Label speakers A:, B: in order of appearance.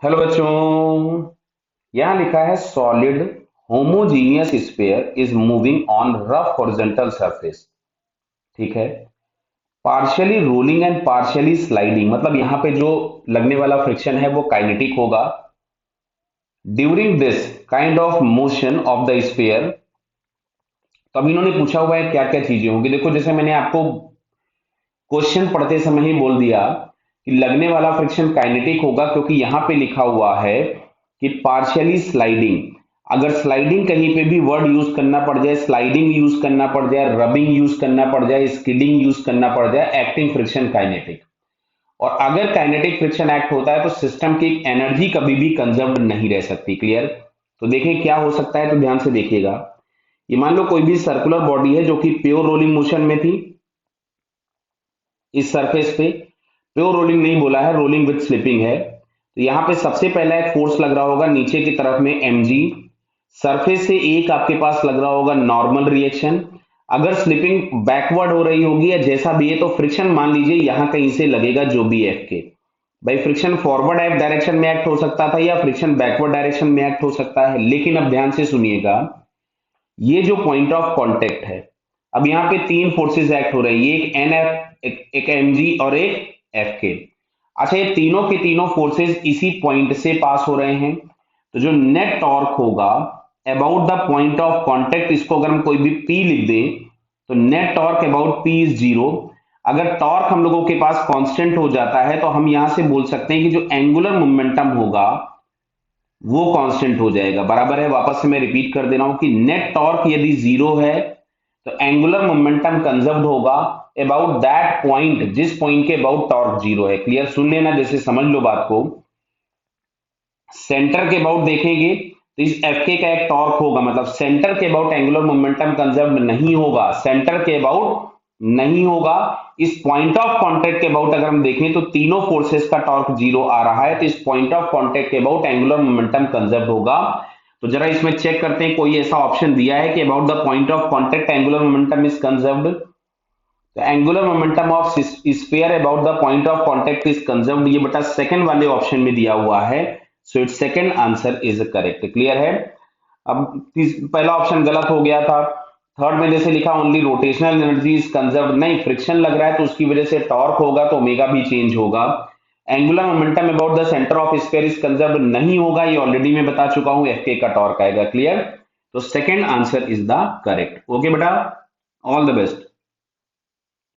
A: Hello बच्चों। यहां लिखा है solid homogeneous sphere is moving on rough horizontal surface. ठीक है। Partially rolling and partially sliding, मतलब यहां पे जो लगने वाला फ्रिक्शन है वो काइनेटिक होगा। During this kind of motion of the sphere, तो अब इन्होंने पूछा हुआ है क्या क्या चीजें होंगी। देखो, जैसे मैंने आपको क्वेश्चन पढ़ते समय ही बोल दिया कि लगने वाला फ्रिक्शन काइनेटिक होगा, क्योंकि यहां पे लिखा हुआ है कि पार्शियली स्लाइडिंग। अगर स्लाइडिंग कहीं पे भी वर्ड यूज करना पड़ जाए, स्लाइडिंग यूज करना पड़ जाए, रबिंग यूज करना पड़ जाए, स्किडिंग यूज करना पड़ जाए, एक्टिंग फ्रिक्शन काइनेटिक। और अगर काइनेटिक फ्रिक्शन एक्ट होता है तो सिस्टम की एनर्जी कभी भी कंजर्व नहीं रह सकती। क्लियर? तो देखें क्या हो सकता है, तो ध्यान से देखिएगा। ये मान लो कोई भी सर्कुलर बॉडी है जो कि प्योर रोलिंग मोशन में थी इस सरफेस पे। प्योर रोलिंग नहीं बोला है, रोलिंग विद स्लिपिंग है। तो यहां पे सबसे पहला एक फोर्स लग रहा होगा नीचे की तरफ में mg। सरफेस से एक आपके पास लग रहा होगा नॉर्मल रिएक्शन। अगर स्लिपिंग बैकवर्ड हो रही होगी या जैसा भी है तो फ्रिक्शन मान लीजिए यहां कहीं से लगेगा, जो भी एफ के। भाई फ्रिक्शन फॉरवर्ड एफ डायरेक्शन में एक्ट हो सकता था या फ्रिक्शन बैकवर्ड डायरेक्शन में एक्ट हो सकता है, लेकिन अब ध्यान से सुनिएगा। ये जो पॉइंट ऑफ कांटेक्ट है, अब यहाँ पे तीन फोर्सेस एक्ट हो रही है, एक एन एफ, एक एम जी और एक एफ के। अच्छा, ये तीनों के तीनों फोर्सेस इसी पॉइंट से पास हो रहे हैं, तो जो नेट टॉर्क होगा about the point of contact, इसको अगर हम कोई भी पी लिख दें तो net torque about P is zero. अगर टॉर्क हम लोगों के पास कांस्टेंट हो जाता है तो हम यहां से बोल सकते हैं कि जो एंगुलर मोमेंटम होगा वो कांस्टेंट हो जाएगा। बराबर है, वापस से मैं रिपीट कर दे रहा हूं कि नेट टॉर्क यदि जीरो है तो एंगुलर मोमेंटम कंजर्व्ड होगा अबाउट दैट पॉइंट, जिस पॉइंट के अबाउट टॉर्क जीरो है। क्लियर? सुन लेना, जैसे समझ लो बात को। सेंटर के अबाउट देखेंगे तो इस एफ के का एक टॉर्क होगा, मतलब सेंटर के अबाउट एंगुलर मोमेंटम कंजर्व्ड नहीं होगा, सेंटर के अबाउट नहीं होगा। इस पॉइंट ऑफ कांटेक्ट के अबाउट अगर हम देखें तो तीनों फोर्सेस का टॉर्क जीरो आ रहा है, तो इस पॉइंट ऑफ कांटेक्ट के अबाउट एंगुलर मोमेंटम कंजर्व्ड होगा। तो जरा इसमें चेक करते हैं, कोई ऐसा ऑप्शन दिया है कि about the point of contact angular momentum is conserved. तो angular momentum of sphere about the point of contact is conserved, ये बेटा सेकंड वाले ऑप्शन में दिया हुआ है। So it's second answer is correct. Clear है? अब पहला ऑप्शन गलत हो गया था। थर्ड में जैसे लिखा only rotational energy is conserved, नहीं, फ्रिक्शन लग रहा है तो उसकी वजह से टॉर्क होगा तो ओमेगा भी चेंज होगा। Angular momentum about the centre of sphere is conserved नहीं होगा, ये ऑलरेडी मैं बता चुका हूं, एफ के का टॉर्क आएगा। क्लियर? तो second answer is the correct. Okay बेटा, ऑल द बेस्ट।